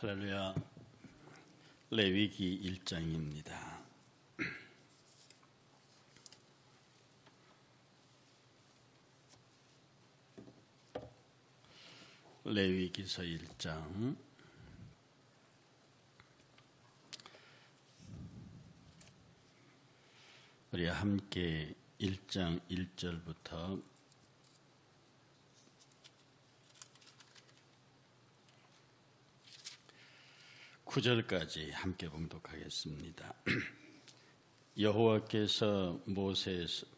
할렐루야. 레위기 1장입니다. 레위기서 1장 우리 함께 1장 1절부터 9절까지 함께 봉독하겠습니다. 여호와께서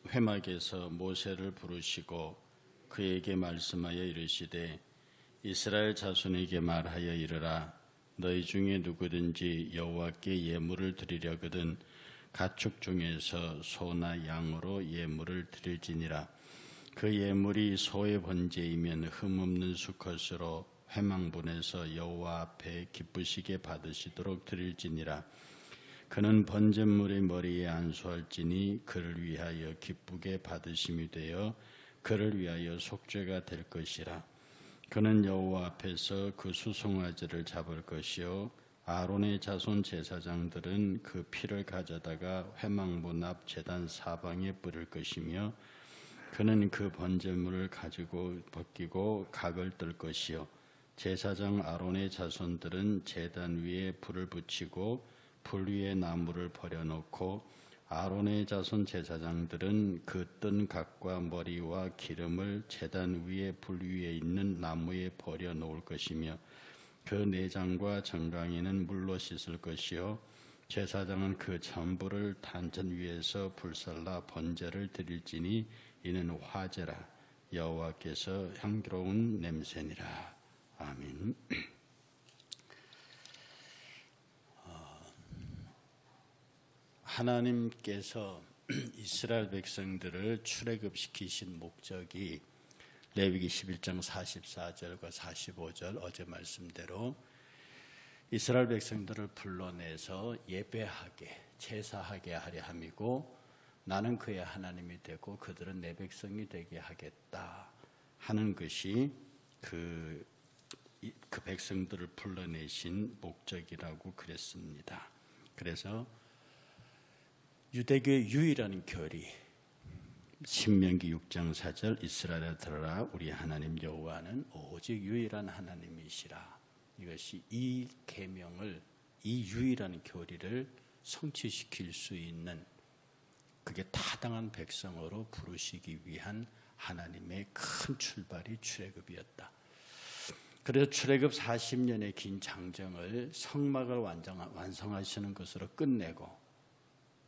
회막에서 모세를 부르시고 그에게 말씀하여 이르시되 이스라엘 자손에게 말하여 이르라. 너희 중에 누구든지 여호와께 예물을 드리려거든 가축 중에서 소나 양으로 예물을 드릴지니라. 그 예물이 소의 번제이면 흠없는 수컷으로 회망분에서 여호와 앞에 기쁘시게 받으시도록 드릴지니라. 그는 번제물의 머리에 안수할지니 그를 위하여 기쁘게 받으심이 되어 그를 위하여 속죄가 될 것이라. 그는 여호와 앞에서 그 수송아지를 잡을 것이요 아론의 자손 제사장들은 그 피를 가져다가 회망분 앞 제단 사방에 뿌릴 것이며 그는 그 번제물을 가지고 벗기고 각을 뜰 것이요 제사장 아론의 자손들은 제단 위에 불을 붙이고 불 위에 나무를 버려놓고 아론의 자손 제사장들은 그 뜬 각과 머리와 기름을 제단 위에 불 위에 있는 나무에 버려놓을 것이며 그 내장과 정강이는 물로 씻을 것이요 제사장은 그 전부를 단전 위에서 불살라 번제를 드릴지니 이는 화제라. 여호와께서 향기로운 냄새니라. 아멘. 하나님께서 이스라엘 백성들을 출애굽시키신 목적이 레위기 11장 44절과 45절 어제 말씀대로 이스라엘 백성들을 불러내서 예배하게 제사하게 하려 함이고 나는 그의 하나님이 되고 그들은 내 백성이 되게 하겠다 하는 것이 그 백성들을 불러내신 목적이라고 그랬습니다. 그래서 유대교의 유일한 교리 신명기 6장 4절 이스라엘아 들으라 우리 하나님 여호와는 오직 유일한 하나님이시라. 이것이 이 계명을 이 유일한 교리를 성취시킬 수 있는 그게 타당한 백성으로 부르시기 위한 하나님의 큰 출발이 출애굽이었다. 그래서 출애굽 40년의 긴 장정을 성막을 완성하시는 것으로 끝내고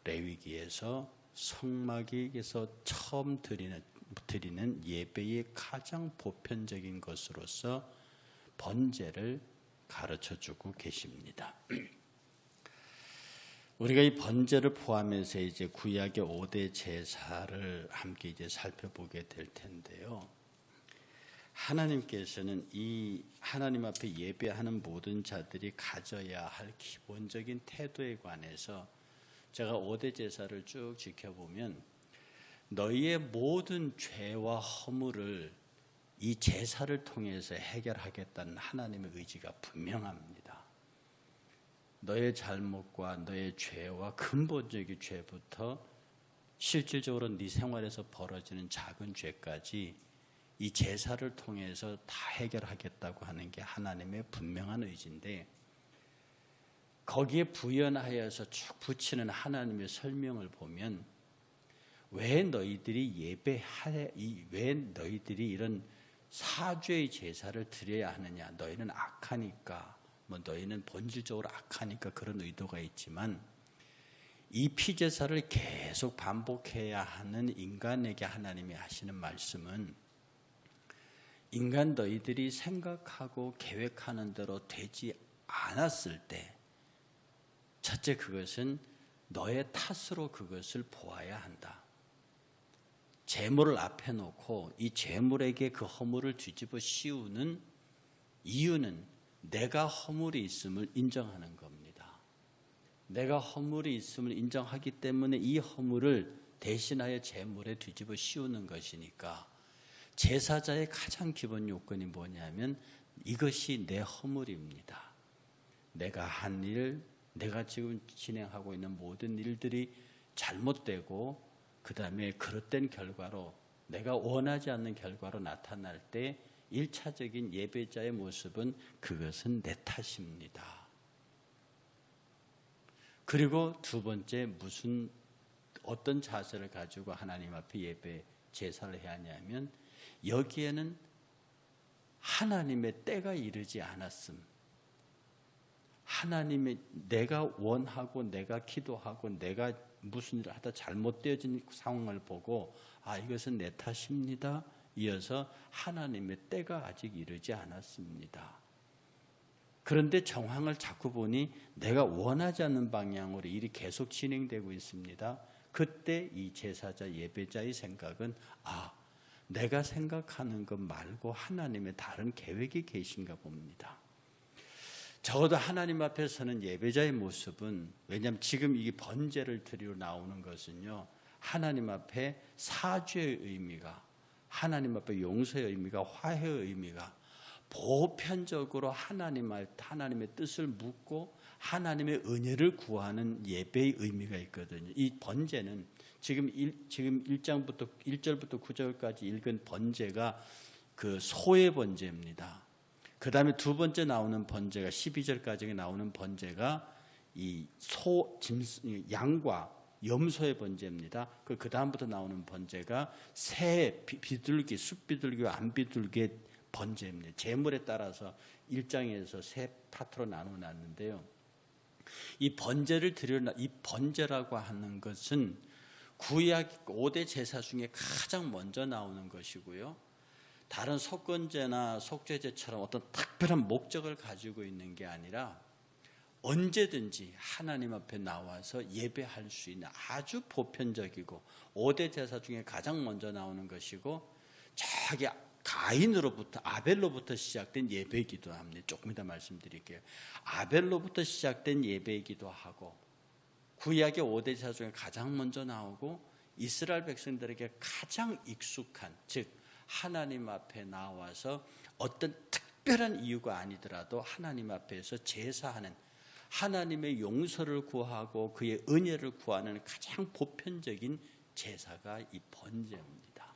레위기에서 성막에서 처음 드리는 예배의 가장 보편적인 것으로서 번제를 가르쳐주고 계십니다. 우리가 이 번제를 포함해서 이제 구약의 5대 제사를 함께 이제 살펴보게 될 텐데요. 하나님께서는 이 하나님 앞에 예배하는 모든 자들이 가져야 할 기본적인 태도에 관해서 제가 5대 제사를 쭉 지켜보면 너희의 모든 죄와 허물을 이 제사를 통해서 해결하겠다는 하나님의 의지가 분명합니다. 너의 잘못과 너의 죄와 근본적인 죄부터 실질적으로 네 생활에서 벌어지는 작은 죄까지 이 제사를 통해서 다 해결하겠다고 하는 게 하나님의 분명한 의지인데 거기에 부연하여서 쭉 붙이는 하나님의 설명을 보면 왜 너희들이 왜 너희들이 이런 사죄의 제사를 드려야 하느냐? 너희는 악하니까, 너희는 본질적으로 악하니까 그런 의도가 있지만 이 피제사를 계속 반복해야 하는 인간에게 하나님이 하시는 말씀은 인간 너희들이 생각하고 계획하는 대로 되지 않았을 때 첫째 그것은 너의 탓으로 그것을 보아야 한다. 재물을 앞에 놓고 이 재물에게 그 허물을 뒤집어 씌우는 이유는 내가 허물이 있음을 인정하는 겁니다. 내가 허물이 있음을 인정하기 때문에 이 허물을 대신하여 재물에 뒤집어 씌우는 것이니까 제사자의 가장 기본 요건이 뭐냐면 이것이 내 허물입니다. 내가 한 일, 내가 지금 진행하고 있는 모든 일들이 잘못되고 그 다음에 그릇된 결과로 내가 원하지 않는 결과로 나타날 때 1차적인 예배자의 모습은 그것은 내 탓입니다. 그리고 두 번째 어떤 자세를 가지고 하나님 앞에 예배 제사를 해야 하냐면 여기에는 하나님의 때가 이르지 않았음. 하나님의 내가 원하고 내가 기도하고 내가 무슨 일을 하다 잘못되어진 상황을 보고 이것은 내 탓입니다. 이어서 하나님의 때가 아직 이르지 않았습니다. 그런데 정황을 자꾸 보니 내가 원하지 않는 방향으로 일이 계속 진행되고 있습니다. 그때 이 제사자 예배자의 생각은 내가 생각하는 것 말고 하나님의 다른 계획이 계신가 봅니다. 적어도 하나님 앞에 서는 예배자의 모습은, 왜냐하면 지금 이 번제를 드리러 나오는 것은요, 하나님 앞에 사죄의 의미가, 하나님 앞에 용서의 의미가, 화해의 의미가 보편적으로 하나님의 뜻을 묻고 하나님의 은혜를 구하는 예배의 의미가 있거든요. 이 번제는 지금 1절부터 9절까지 읽은 번제가 그 소의 번제입니다. 그 다음에 두 번째 나오는 번제가 12절까지 나오는 번제가 이 양과 염소의 번제입니다. 그 다음부터 나오는 번제가 새 비둘기, 숫비둘기와 암비둘기의 번제입니다. 제물에 따라서 1장에서 세 파트로 나눠놨는데요. 이 번제라고 하는 것은 구약 5대 제사 중에 가장 먼저 나오는 것이고요. 다른 속건제나 속죄제처럼 어떤 특별한 목적을 가지고 있는 게 아니라 언제든지 하나님 앞에 나와서 예배할 수 있는 아주 보편적이고 5대 제사 중에 가장 먼저 나오는 것이고, 저기 가인으로부터 아벨로부터 시작된 예배이기도 합니다. 조금 이따 말씀드릴게요. 아벨로부터 시작된 예배이기도 하고, 구약의 5대 제사 중에 가장 먼저 나오고 이스라엘 백성들에게 가장 익숙한, 즉 하나님 앞에 나와서 어떤 특별한 이유가 아니더라도 하나님 앞에서 제사하는, 하나님의 용서를 구하고 그의 은혜를 구하는 가장 보편적인 제사가 이 번제입니다.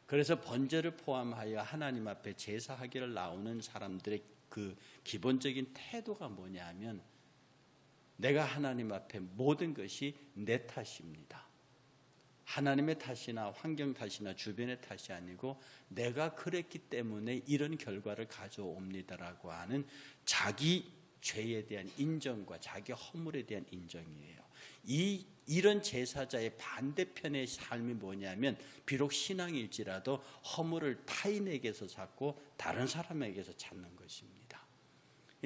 그래서 번제를 포함하여 하나님 앞에 제사하기를 나오는 사람들의 그 기본적인 태도가 뭐냐면, 내가 하나님 앞에 모든 것이 내 탓입니다. 하나님의 탓이나 환경 탓이나 주변의 탓이 아니고 내가 그랬기 때문에 이런 결과를 가져옵니다라고 하는 자기 죄에 대한 인정과 자기 허물에 대한 인정이에요. 이런 제사자의 반대편의 삶이 뭐냐면, 비록 신앙일지라도 허물을 타인에게서 찾고 다른 사람에게서 찾는 것입니다.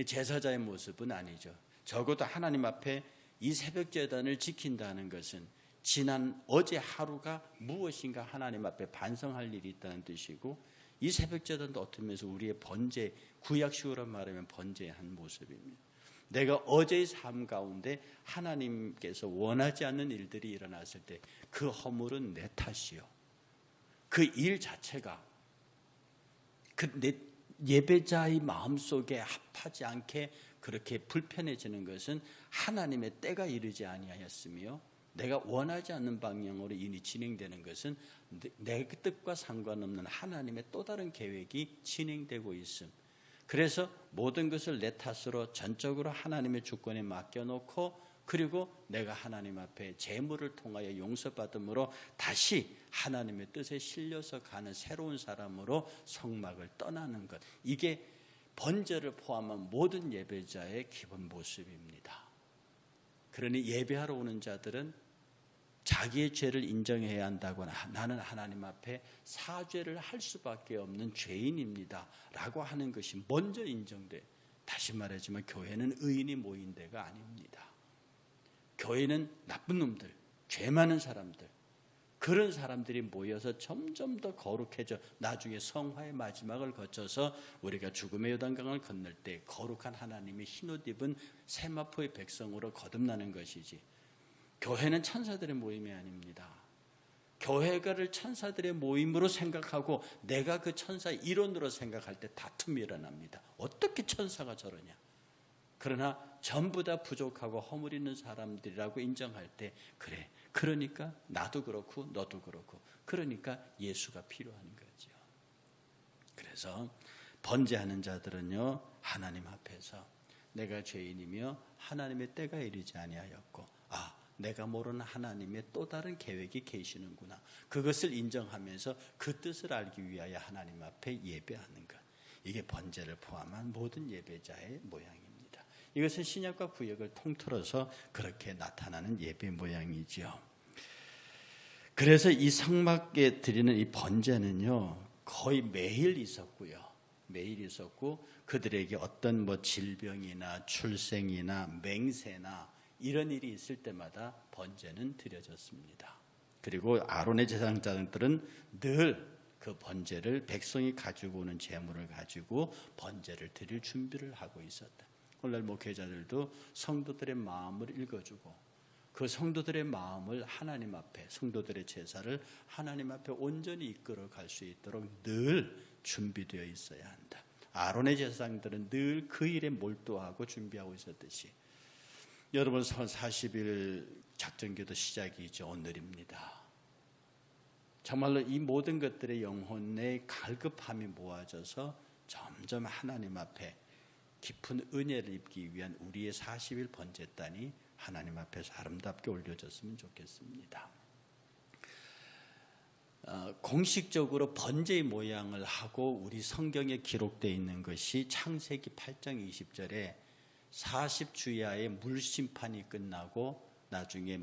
제사자의 모습은 아니죠. 적어도 하나님 앞에 이 새벽 제단을 지킨다는 것은 어제 하루가 무엇인가 하나님 앞에 반성할 일이 있다는 뜻이고, 이 새벽 제단도 어떤 면에서 우리의 번제, 구약식으로 말하면 번제의 한 모습입니다. 내가 어제의 삶 가운데 하나님께서 원하지 않는 일들이 일어났을 때 그 허물은 내 탓이요. 그 일 자체가 내 예배자의 마음속에 합하지 않게 그렇게 불편해지는 것은 하나님의 때가 이르지 아니하였으며, 내가 원하지 않는 방향으로 일이 진행되는 것은 내 뜻과 상관없는 하나님의 또 다른 계획이 진행되고 있음. 그래서 모든 것을 내 탓으로 전적으로 하나님의 주권에 맡겨놓고, 그리고 내가 하나님 앞에 제물을 통하여 용서받음으로 다시 하나님의 뜻에 실려서 가는 새로운 사람으로 성막을 떠나는 것, 이게 번제를 포함한 모든 예배자의 기본 모습입니다. 그러니 예배하러 오는 자들은 자기의 죄를 인정해야 한다거나, 나는 하나님 앞에 사죄를 할 수밖에 없는 죄인입니다 라고 하는 것이 먼저 인정돼. 다시 말하지만 교회는 의인이 모인 데가 아닙니다. 교회는 나쁜 놈들, 죄 많은 사람들, 그런 사람들이 모여서 점점 더 거룩해져 나중에 성화의 마지막을 거쳐서 우리가 죽음의 요단강을 건널 때 거룩한 하나님의 흰옷 입은 세마포의 백성으로 거듭나는 것이지, 교회는 천사들의 모임이 아닙니다. 교회가를 천사들의 모임으로 생각하고 내가 그 천사의 일원으로 생각할 때 다툼이 일어납니다. 어떻게 천사가 저러냐? 그러나 전부 다 부족하고 허물 있는 사람들이라고 인정할 때 그래, 그러니까 나도 그렇고 너도 그렇고 그러니까 예수가 필요한 거죠. 그래서 번제하는 자들은요, 하나님 앞에서 내가 죄인이며 하나님의 때가 이르지 아니하였고 내가 모르는 하나님의 또 다른 계획이 계시는구나, 그것을 인정하면서 그 뜻을 알기 위하여 하나님 앞에 예배하는 것, 이게 번제를 포함한 모든 예배자의 모양입니다. 이것은 신약과 구약을 통틀어서 그렇게 나타나는 예배 모양이지요. 그래서 이 성막에 드리는 이 번제는요, 거의 매일 있었고요. 매일 있었고, 그들에게 어떤 질병이나 출생이나 맹세나 이런 일이 있을 때마다 번제는 드려졌습니다. 그리고 아론의 제사장들은 늘 그 번제를, 백성이 가지고 오는 제물을 가지고 번제를 드릴 준비를 하고 있었다. 오늘날 목회자들도 성도들의 마음을 읽어주고 그 성도들의 마음을 하나님 앞에, 성도들의 제사를 하나님 앞에 온전히 이끌어 갈 수 있도록 늘 준비되어 있어야 한다. 아론의 제사장들은 늘 그 일에 몰두하고 준비하고 있었듯이 여러분 40일 작전기도 시작이죠. 오늘입니다. 정말로 이 모든 것들의 영혼의 갈급함이 모아져서 점점 하나님 앞에 깊은 은혜를 입기 위한 우리의 40일 번제단이 하나님 앞에서 아름답게 올려졌으면 좋겠습니다. 공식적으로 번제의 모양을 하고 우리 성경에 기록되어 있는 것이 창세기 8장 20절에 40주야의 물심판이 끝나고 나중에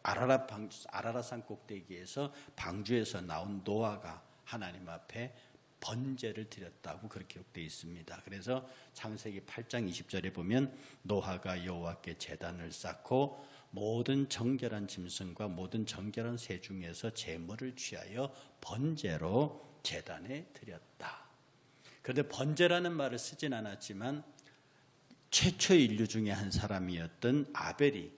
아라랏산 꼭대기에서 방주에서 나온 노아가 하나님 앞에 번제를 드렸다고 그렇게 기록되어 있습니다. 그래서 창세기 8장 20절에 보면 노아가 여호와께 제단을 쌓고 모든 정결한 짐승과 모든 정결한 새 중에서 제물을 취하여 번제로 제단에 드렸다. 그런데 번제라는 말을 쓰진 않았지만 최초의 인류 중에 한 사람이었던 아벨이,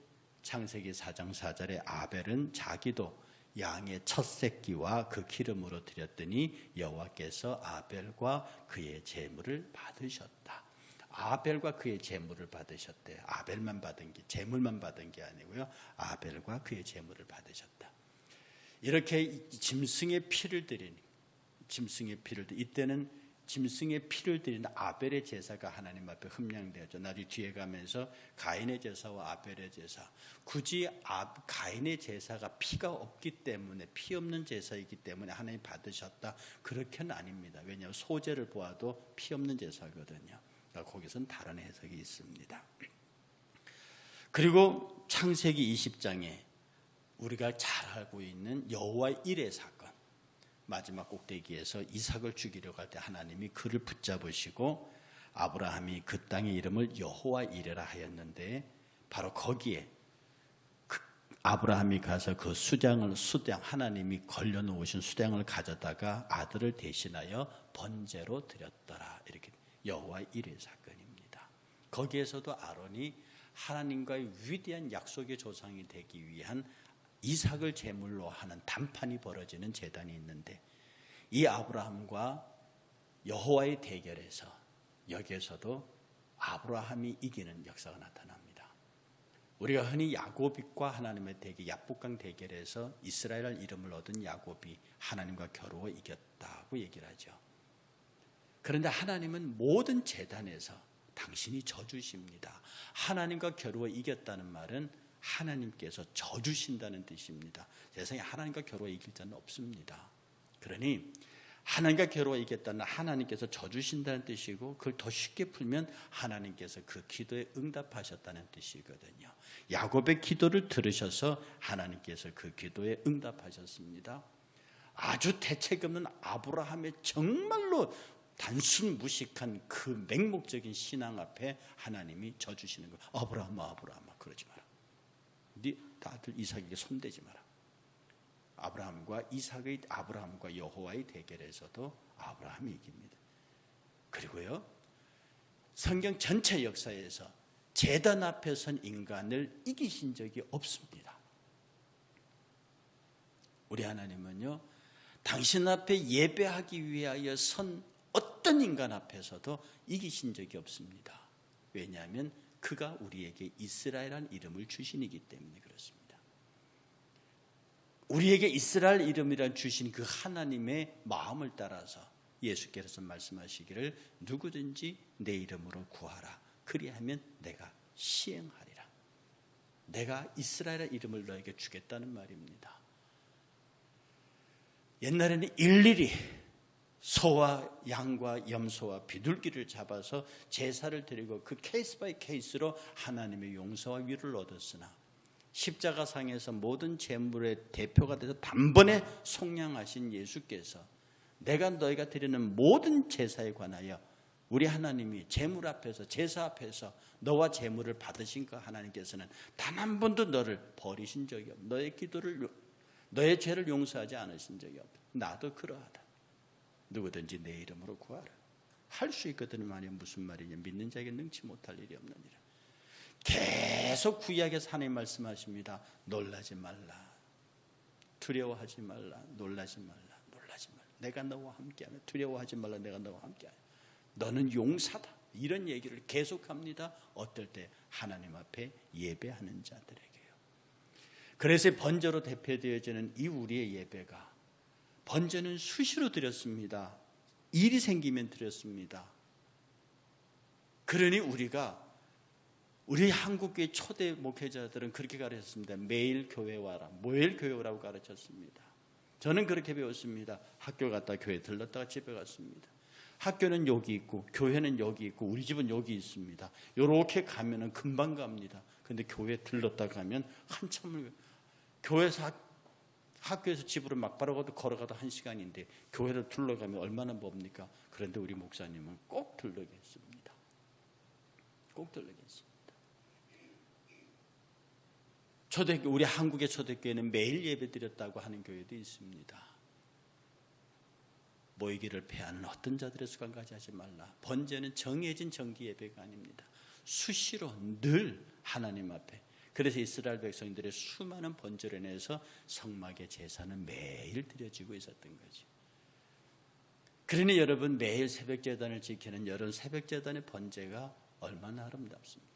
창세기 4장 4절에 아벨은 자기도 양의 첫 새끼와 그 기름으로 드렸더니 여호와께서 아벨과 그의 제물을 받으셨다. 아벨과 그의 제물을 받으셨대요. 아벨만 받은 게, 제물만 받은 게 아니고요, 아벨과 그의 제물을 받으셨다. 이렇게 짐승의 피를 드린, 이때는 짐승의 피를 드리는 아벨의 제사가 하나님 앞에 흠량되었죠. 나중에 뒤에 가면서 가인의 제사와 아벨의 제사, 굳이 가인의 제사가 피가 없기 때문에, 피 없는 제사이기 때문에 하나님 받으셨다, 그렇게는 아닙니다. 왜냐하면 소제를 보아도 피 없는 제사거든요. 그러니까 거기서는 다른 해석이 있습니다. 그리고 창세기 20장에 우리가 잘 알고 있는 여호와의 일의 사건, 마지막 꼭대기에서 이삭을 죽이려고 할 때 하나님이 그를 붙잡으시고 아브라함이 그 땅의 이름을 여호와 이레라 하였는데, 바로 거기에 아브라함이 가서 그 수장, 하나님이 걸려놓으신 수량을 가져다가 아들을 대신하여 번제로 드렸더라. 이렇게 여호와 이레 사건입니다. 거기에서도 아론이 하나님과의 위대한 약속의 조상이 되기 위한 이삭을 제물로 하는 단판이 벌어지는 제단이 있는데, 이 아브라함과 여호와의 대결에서 여기에서도 아브라함이 이기는 역사가 나타납니다. 우리가 흔히 야곱과 하나님의 대결, 야복강 대결에서 이스라엘 이름을 얻은 야곱이 하나님과 겨루어 이겼다고 얘기를 하죠. 그런데 하나님은 모든 제단에서 당신이 져주십니다. 하나님과 겨루어 이겼다는 말은 하나님께서 져주신다는 뜻입니다. 세상에 하나님과 겨루어 이길 자는 없습니다. 그러니 하나님과 겨루어 이겼다는 하나님께서 져주신다는 뜻이고, 그걸 더 쉽게 풀면 하나님께서 그 기도에 응답하셨다는 뜻이거든요. 야곱의 기도를 들으셔서 하나님께서 그 기도에 응답하셨습니다. 아주 대책 없는 아브라함의 정말로 단순 무식한 그 맹목적인 신앙 앞에 하나님이 져주시는 거예요. 아브라함아 그러지 마라. 네 아들 이삭에게 손대지 마라. 아브라함과 여호와의 대결에서도 아브라함이 이깁니다. 그리고요, 성경 전체 역사에서 제단 앞에 선 인간을 이기신 적이 없습니다. 우리 하나님은요, 당신 앞에 예배하기 위하여 선 어떤 인간 앞에서도 이기신 적이 없습니다. 왜냐하면 그가 우리에게 이스라엘이라는 이름을 주신이기 때문에 그렇습니다. 우리에게 이스라엘 이름이란 주신 그 하나님의 마음을 따라서 예수께서 말씀하시기를 누구든지 내 이름으로 구하라. 그리하면 내가 시행하리라. 내가 이스라엘의 이름을 너에게 주겠다는 말입니다. 옛날에는 일일이 소와 양과 염소와 비둘기를 잡아서 제사를 드리고 그 케이스 바이 케이스로 하나님의 용서와 위로를 얻었으나 십자가상에서 모든 제물의 대표가 돼서 단번에 속량하신 예수께서 내가 너희가 드리는 모든 제사에 관하여 우리 하나님이 제물 앞에서 제사 앞에서 너와 제물을 받으신 그 하나님께서는 단 한 번도 너를 버리신 적이 없고 너의 기도를 너의 죄를 용서하지 않으신 적이 없다. 나도 그러하다. 누구든지 내 이름으로 구하라. 할 수 있거든. 말이 무슨 말이냐. 믿는 자에게 능치 못할 일이 없느니라. 계속 구약에서 하나님 말씀하십니다. 놀라지 말라. 두려워하지 말라. 놀라지 말라. 놀라지 말라. 내가 너와 함께하며 두려워하지 말라. 내가 너와 함께하며 너는 용사다. 이런 얘기를 계속합니다. 어떨 때 하나님 앞에 예배하는 자들에게요. 그래서 번제로 대표되어지는 이 우리의 예배가 번제는 수시로 드렸습니다. 일이 생기면 드렸습니다. 그러니 우리 한국교회 초대 목회자들은 그렇게 가르쳤습니다. 매일 교회 와라. 매일 교회 오라고 가르쳤습니다. 저는 그렇게 배웠습니다. 학교 갔다 교회 들렀다가 집에 갔습니다. 학교는 여기 있고 교회는 여기 있고 우리 집은 여기 있습니다. 이렇게 가면은 금방 갑니다. 근데 교회 들렀다 가면 한참을 학교에서 집으로 막바로 걸어가도 1시간인데 교회를 둘러가면 얼마나 멉니까? 그런데 우리 목사님은 꼭 들르겠습니다. 꼭 들르겠습니다. 우리 한국의 초대교회는 매일 예배드렸다고 하는 교회도 있습니다. 모이기를 패하는 어떤 자들의 습관까지 하지 말라. 번제는 정해진 정기 예배가 아닙니다. 수시로 늘 하나님 앞에. 그래서 이스라엘 백성들의 수많은 번제로 인해서 성막의 제사는 매일 드려지고 있었던 거죠. 그러니 여러분 매일 새벽제단을 지키는 여러분 새벽제단의 번제가 얼마나 아름답습니까?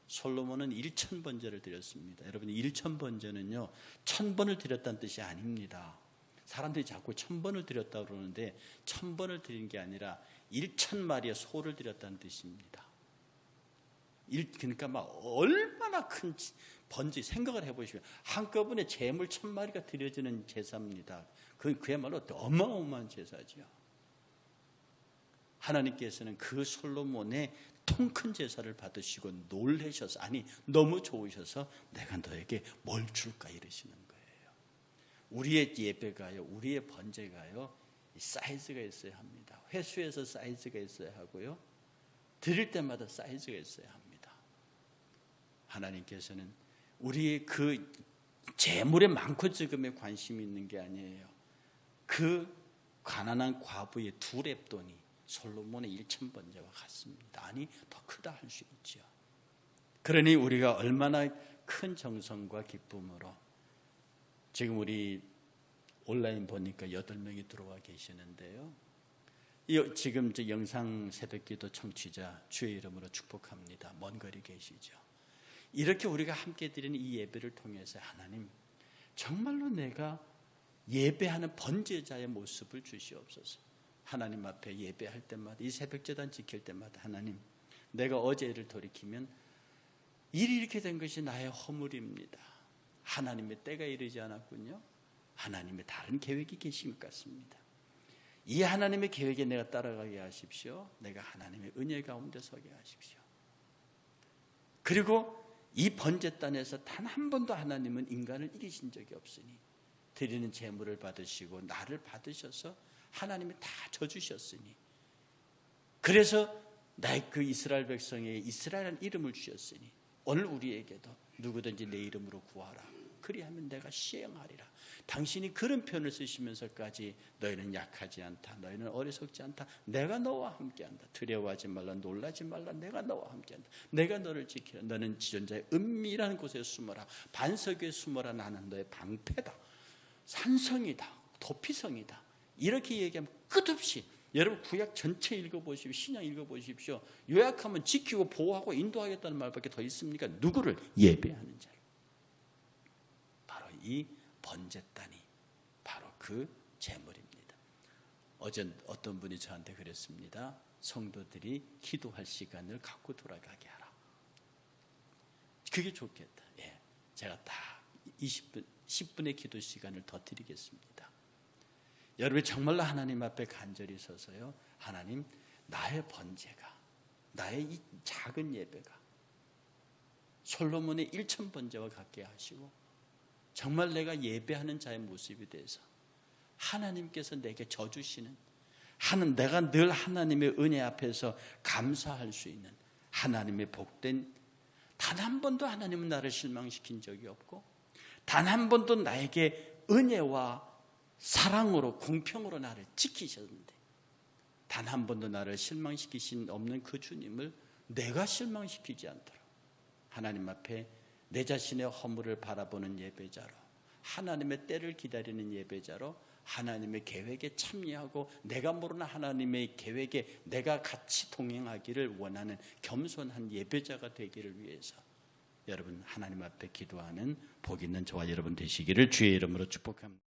솔로몬은 1000번제를 드렸습니다. 여러분 1000번제는요 1000번을 드렸다는 뜻이 아닙니다. 사람들이 자꾸 1000번을 드렸다고 그러는데 1000번을 드린 게 아니라 1000마리의 소를 드렸다는 뜻입니다. 그러니까 막 얼마나 큰 번제 생각을 해보시면 한꺼번에 재물 1000마리가 드려지는 제사입니다. 그야말로 어마어마한 제사죠. 하나님께서는 그 솔로몬의 통 큰 제사를 받으시고 놀라셔서 너무 좋으셔서 내가 너에게 뭘 줄까 이러시는 거예요. 우리의 예배가요, 우리의 번제가요, 사이즈가 있어야 합니다. 회수에서 사이즈가 있어야 하고요, 드릴 때마다 사이즈가 있어야 합니다. 하나님께서는 우리의 그 재물의 많고 적음에 관심이 있는 게 아니에요. 그 가난한 과부의 2렙돈이 솔로몬의 1000번제와 같습니다. 더 크다 할 수 있죠. 그러니 우리가 얼마나 큰 정성과 기쁨으로 지금 우리 온라인 보니까 8명이 들어와 계시는데요. 지금 영상 새벽기도 청취자 주의 이름으로 축복합니다. 먼 거리 계시죠. 이렇게 우리가 함께 드리는 이 예배를 통해서 하나님 정말로 내가 예배하는 번제자의 모습을 주시옵소서. 하나님 앞에 예배할 때마다 이 새벽제단 지킬 때마다 하나님 내가 어제를 돌이키면 일이 이렇게 된 것이 나의 허물입니다. 하나님의 때가 이르지 않았군요. 하나님의 다른 계획이 계신 것 같습니다. 이 하나님의 계획에 내가 따라가게 하십시오. 내가 하나님의 은혜 가운데 서게 하십시오. 그리고 이 번제단에서 단 한 번도 하나님은 인간을 이기신 적이 없으니 드리는 제물을 받으시고 나를 받으셔서 하나님이 다 져주셨으니 그래서 나의 그 이스라엘 백성에게 이스라엘이라는 이름을 주셨으니 오늘 우리에게도 누구든지 내 이름으로 구하라. 그리하면 내가 시행하리라. 당신이 그런 표현을 쓰시면서까지 너희는 약하지 않다. 너희는 어리석지 않다. 내가 너와 함께한다. 두려워하지 말라. 놀라지 말라. 내가 너와 함께한다. 내가 너를 지키라. 너는 지존자의 은밀한 곳에 숨어라. 반석 위에 숨어라. 나는 너의 방패다. 산성이다. 도피성이다. 이렇게 얘기하면 끝없이 여러분 구약 전체 읽어보십시오. 신약 읽어보십시오. 요약하면 지키고 보호하고 인도하겠다는 말밖에 더 있습니까? 누구를? 예배하는 자를. 바로 이 번제단이 바로 그 제물입니다. 어제 어떤 분이 저한테 그랬습니다. 성도들이 기도할 시간을 갖고 돌아가게 하라. 그게 좋겠다. 예, 제가 딱 10분의 기도 시간을 더 드리겠습니다. 여러분이 정말로 하나님 앞에 간절히 서서요. 하나님, 나의 번제가, 나의 이 작은 예배가 솔로몬의 1000 번제와 같게 하시고 정말 내가 예배하는 자의 모습이 돼서 하나님께서 내게 져주시는 내가 늘 하나님의 은혜 앞에서 감사할 수 있는 하나님의 복된, 단 한 번도 하나님은 나를 실망시킨 적이 없고 단 한 번도 나에게 은혜와 사랑으로 공평으로 나를 지키셨는데 단 한 번도 나를 실망시키신 없는 그 주님을 내가 실망시키지 않도록 하나님 앞에 내 자신의 허물을 바라보는 예배자로, 하나님의 때를 기다리는 예배자로, 하나님의 계획에 참여하고 내가 모르는 하나님의 계획에 내가 같이 동행하기를 원하는 겸손한 예배자가 되기를 위해서 여러분 하나님 앞에 기도하는 복 있는 저와 여러분 되시기를 주의 이름으로 축복합니다.